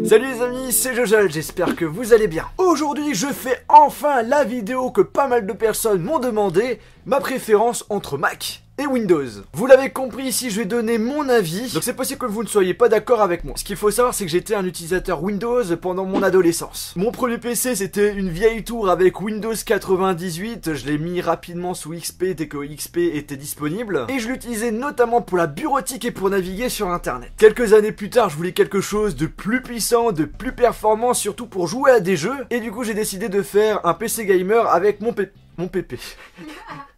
Salut les amis, c'est Jojol, j'espère que vous allez bien. Aujourd'hui, je fais enfin la vidéo que pas mal de personnes m'ont demandé, ma préférence entre Mac et Windows. Vous l'avez compris, ici je vais donner mon avis, donc c'est possible que vous ne soyez pas d'accord avec moi. Ce qu'il faut savoir, c'est que j'étais un utilisateur Windows pendant mon adolescence. Mon premier PC, c'était une vieille tour avec Windows 98, je l'ai mis rapidement sous XP dès que XP était disponible, et je l'utilisais notamment pour la bureautique et pour naviguer sur internet. Quelques années plus tard, je voulais quelque chose de plus puissant, de plus performant, surtout pour jouer à des jeux, et du coup j'ai décidé de faire un PC gamer avec mon pépé.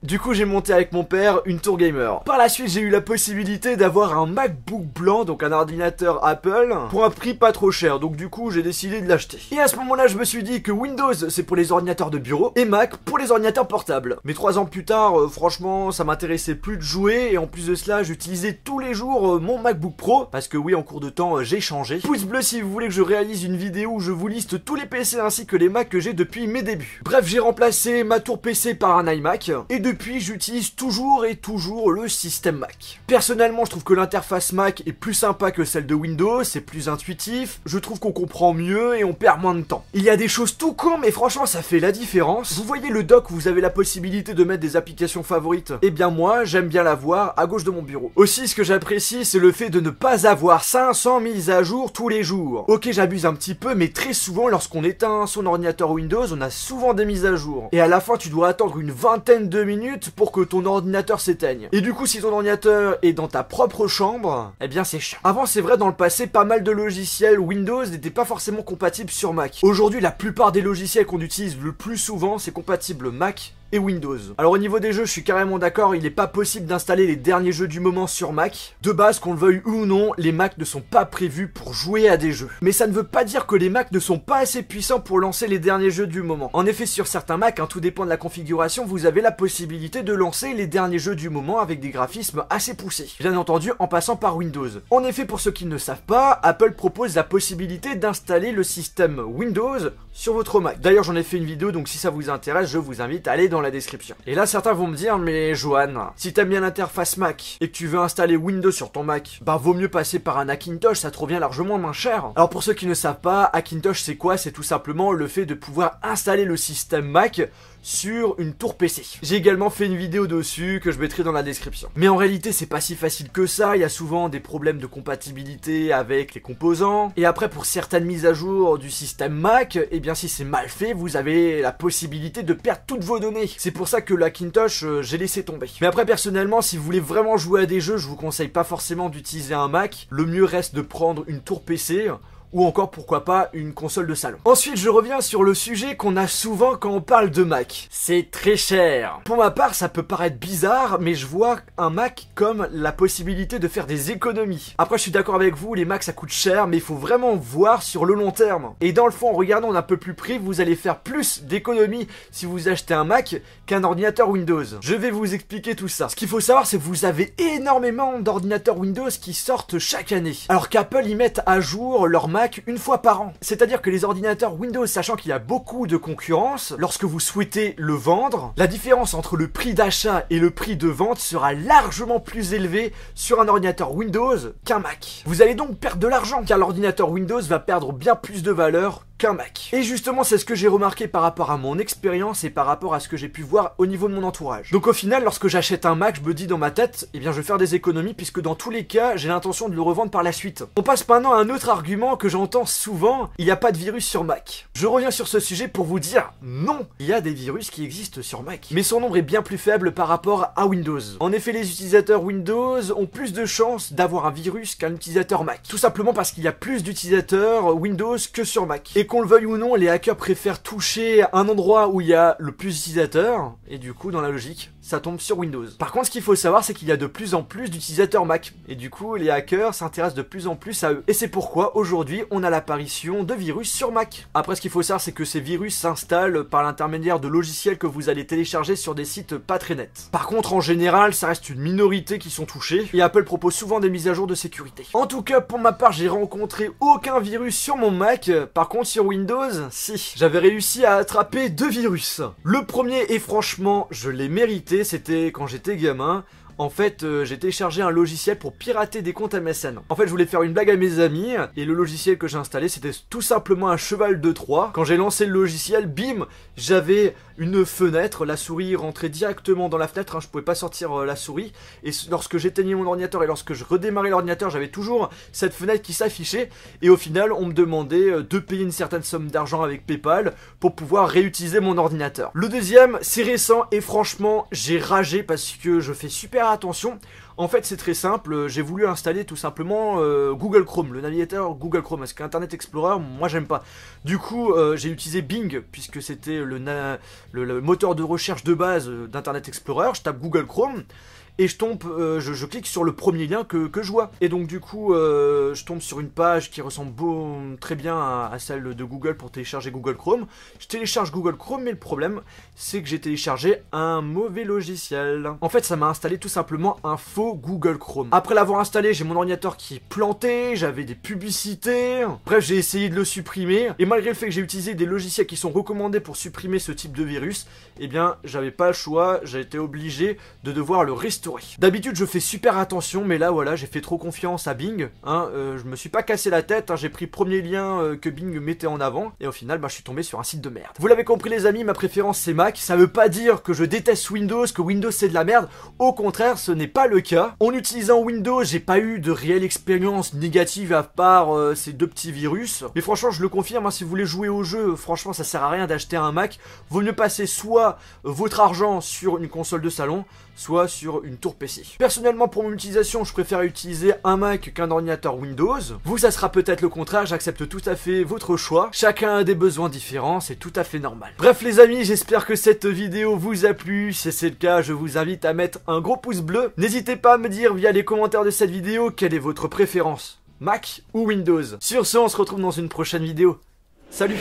Du coup j'ai monté avec mon père une tour gamer. Par la suite j'ai eu la possibilité d'avoir un MacBook blanc, donc un ordinateur Apple, pour un prix pas trop cher, donc du coup j'ai décidé de l'acheter. Et à ce moment là je me suis dit que Windows c'est pour les ordinateurs de bureau, et Mac pour les ordinateurs portables. Mais 3 ans plus tard, franchement ça m'intéressait plus de jouer, et en plus de cela j'utilisais tous les jours mon MacBook Pro, parce que oui en cours de temps j'ai changé. Pouce bleu si vous voulez que je réalise une vidéo où je vous liste tous les PC ainsi que les Mac que j'ai depuis mes débuts. Bref, j'ai remplacé ma tour PC par un iMac, et depuis j'utilise toujours le système Mac. Personnellement je trouve que l'interface Mac est plus sympa que celle de Windows, c'est plus intuitif, je trouve qu'on comprend mieux et on perd moins de temps. Il y a des choses tout con mais franchement ça fait la différence. Vous voyez le dock où vous avez la possibilité de mettre des applications favorites? Eh bien moi j'aime bien l'avoir à gauche de mon bureau. Aussi ce que j'apprécie c'est le fait de ne pas avoir 500 mises à jour tous les jours. Ok, j'abuse un petit peu mais très souvent lorsqu'on éteint son ordinateur Windows on a souvent des mises à jour. Et à la fin tu dois attendre une vingtaine de minutes pour que ton ordinateur s'éteigne. Et du coup si ton ordinateur est dans ta propre chambre, eh bien c'est chiant. Avant c'est vrai dans le passé pas mal de logiciels Windows n'étaient pas forcément compatibles sur Mac. Aujourd'hui la plupart des logiciels qu'on utilise le plus souvent c'est compatible Mac et Windows. Alors au niveau des jeux je suis carrément d'accord, il n'est pas possible d'installer les derniers jeux du moment sur Mac. De base qu'on le veuille ou non, les Mac ne sont pas prévus pour jouer à des jeux. Mais ça ne veut pas dire que les Mac ne sont pas assez puissants pour lancer les derniers jeux du moment. En effet sur certains Mac, tout dépend de la configuration, vous avez la possibilité de lancer les derniers jeux du moment avec des graphismes assez poussés. Bien entendu en passant par Windows. En effet pour ceux qui ne savent pas, Apple propose la possibilité d'installer le système Windows sur votre Mac. D'ailleurs j'en ai fait une vidéo donc si ça vous intéresse je vous invite à aller dans la description. Et là certains vont me dire mais Johan, si t'aimes bien l'interface Mac et que tu veux installer Windows sur ton Mac, bah vaut mieux passer par un Hackintosh, ça te revient largement moins cher. Alors pour ceux qui ne savent pas, Hackintosh c'est quoi? C'est tout simplement le fait de pouvoir installer le système Mac sur une tour PC. J'ai également fait une vidéo dessus que je mettrai dans la description. Mais en réalité c'est pas si facile que ça, il y a souvent des problèmes de compatibilité avec les composants. Et après pour certaines mises à jour du système Mac, eh bien si c'est mal fait, vous avez la possibilité de perdre toutes vos données. C'est pour ça que le Hackintosh, j'ai laissé tomber. Mais après personnellement, si vous voulez vraiment jouer à des jeux, je vous conseille pas forcément d'utiliser un Mac. Le mieux reste de prendre une tour PC, ou encore pourquoi pas une console de salon. Ensuite je reviens sur le sujet qu'on a souvent quand on parle de Mac. C'est très cher. Pour ma part ça peut paraître bizarre mais je vois un Mac comme la possibilité de faire des économies. Après je suis d'accord avec vous, les Macs ça coûte cher mais il faut vraiment voir sur le long terme. Et dans le fond en regardant d'un peu plus près vous allez faire plus d'économies si vous achetez un Mac qu'un ordinateur Windows. Je vais vous expliquer tout ça. Ce qu'il faut savoir c'est que vous avez énormément d'ordinateurs Windows qui sortent chaque année. Alors qu'Apple y mette à jour leur Mac une fois par an. C'est-à-dire que les ordinateurs Windows, sachant qu'il y a beaucoup de concurrence, lorsque vous souhaitez le vendre, la différence entre le prix d'achat et le prix de vente sera largement plus élevée sur un ordinateur Windows qu'un Mac. Vous allez donc perdre de l'argent, car l'ordinateur Windows va perdre bien plus de valeur qu'un Mac. Et justement c'est ce que j'ai remarqué par rapport à mon expérience et par rapport à ce que j'ai pu voir au niveau de mon entourage. Donc au final lorsque j'achète un Mac je me dis dans ma tête eh bien je vais faire des économies puisque dans tous les cas j'ai l'intention de le revendre par la suite. On passe maintenant à un autre argument que j'entends souvent, il n'y a pas de virus sur Mac. Je reviens sur ce sujet pour vous dire non, il y a des virus qui existent sur Mac, mais son nombre est bien plus faible par rapport à Windows. En effet les utilisateurs Windows ont plus de chances d'avoir un virus qu'un utilisateur Mac. Tout simplement parce qu'il y a plus d'utilisateurs Windows que sur Mac. Et qu'on le veuille ou non, les hackers préfèrent toucher un endroit où il y a le plus d'utilisateurs, et du coup, dans la logique, ça tombe sur Windows. Par contre, ce qu'il faut savoir, c'est qu'il y a de plus en plus d'utilisateurs Mac, et du coup, les hackers s'intéressent de plus en plus à eux. Et c'est pourquoi, aujourd'hui, on a l'apparition de virus sur Mac. Après, ce qu'il faut savoir, c'est que ces virus s'installent par l'intermédiaire de logiciels que vous allez télécharger sur des sites pas très nets. Par contre, en général, ça reste une minorité qui sont touchés, et Apple propose souvent des mises à jour de sécurité. En tout cas, pour ma part, j'ai rencontré aucun virus sur mon Mac. Par contre, sur Windows, si. J'avais réussi à attraper 2 virus. Le premier, et franchement, je l'ai mérité, c'était quand j'étais gamin. En fait, j'ai téléchargé un logiciel pour pirater des comptes MSN. En fait, je voulais faire une blague à mes amis, et le logiciel que j'ai installé, c'était tout simplement un cheval de Troie. Quand j'ai lancé le logiciel, bim, j'avais une fenêtre, la souris rentrait directement dans la fenêtre, hein, je pouvais pas sortir la souris, et lorsque j'éteignais mon ordinateur et lorsque je redémarrais l'ordinateur, j'avais toujours cette fenêtre qui s'affichait, et au final, on me demandait de payer une certaine somme d'argent avec PayPal pour pouvoir réutiliser mon ordinateur. Le deuxième, c'est récent, et franchement, j'ai ragé parce que je fais super attention. En fait, c'est très simple, j'ai voulu installer tout simplement Google Chrome, le navigateur Google Chrome, parce qu'Internet Explorer, moi j'aime pas. Du coup, j'ai utilisé Bing, puisque c'était le moteur de recherche de base d'Internet Explorer. Je tape Google Chrome, et je tombe, je clique sur le premier lien que je vois. Et donc du coup, je tombe sur une page qui ressemble très bien à celle de Google pour télécharger Google Chrome. Je télécharge Google Chrome, mais le problème, c'est que j'ai téléchargé un mauvais logiciel. En fait, ça m'a installé tout simplement un faux Google Chrome. Après l'avoir installé, j'ai mon ordinateur qui est planté, j'avais des publicités. Bref, j'ai essayé de le supprimer. Et malgré le fait que j'ai utilisé des logiciels qui sont recommandés pour supprimer ce type de virus, eh bien, j'avais pas le choix, j'ai été obligé de devoir le restaurer. D'habitude je fais super attention, mais là voilà, j'ai fait trop confiance à Bing, hein, je me suis pas cassé la tête, hein, j'ai pris le premier lien que Bing mettait en avant, et au final je suis tombé sur un site de merde. Vous l'avez compris les amis, ma préférence c'est Mac, ça veut pas dire que je déteste Windows, que Windows c'est de la merde, au contraire ce n'est pas le cas. En utilisant Windows, j'ai pas eu de réelle expérience négative à part ces deux petits virus, mais franchement je le confirme, hein, si vous voulez jouer au jeu, franchement ça sert à rien d'acheter un Mac, vaut mieux passer soit votre argent sur une console de salon, soit sur une tour PC. Personnellement, pour mon utilisation, je préfère utiliser un Mac qu'un ordinateur Windows. Vous, ça sera peut-être le contraire, j'accepte tout à fait votre choix. Chacun a des besoins différents, c'est tout à fait normal. Bref les amis, j'espère que cette vidéo vous a plu. Si c'est le cas, je vous invite à mettre un gros pouce bleu. N'hésitez pas à me dire via les commentaires de cette vidéo quelle est votre préférence, Mac ou Windows. Sur ce, on se retrouve dans une prochaine vidéo. Salut!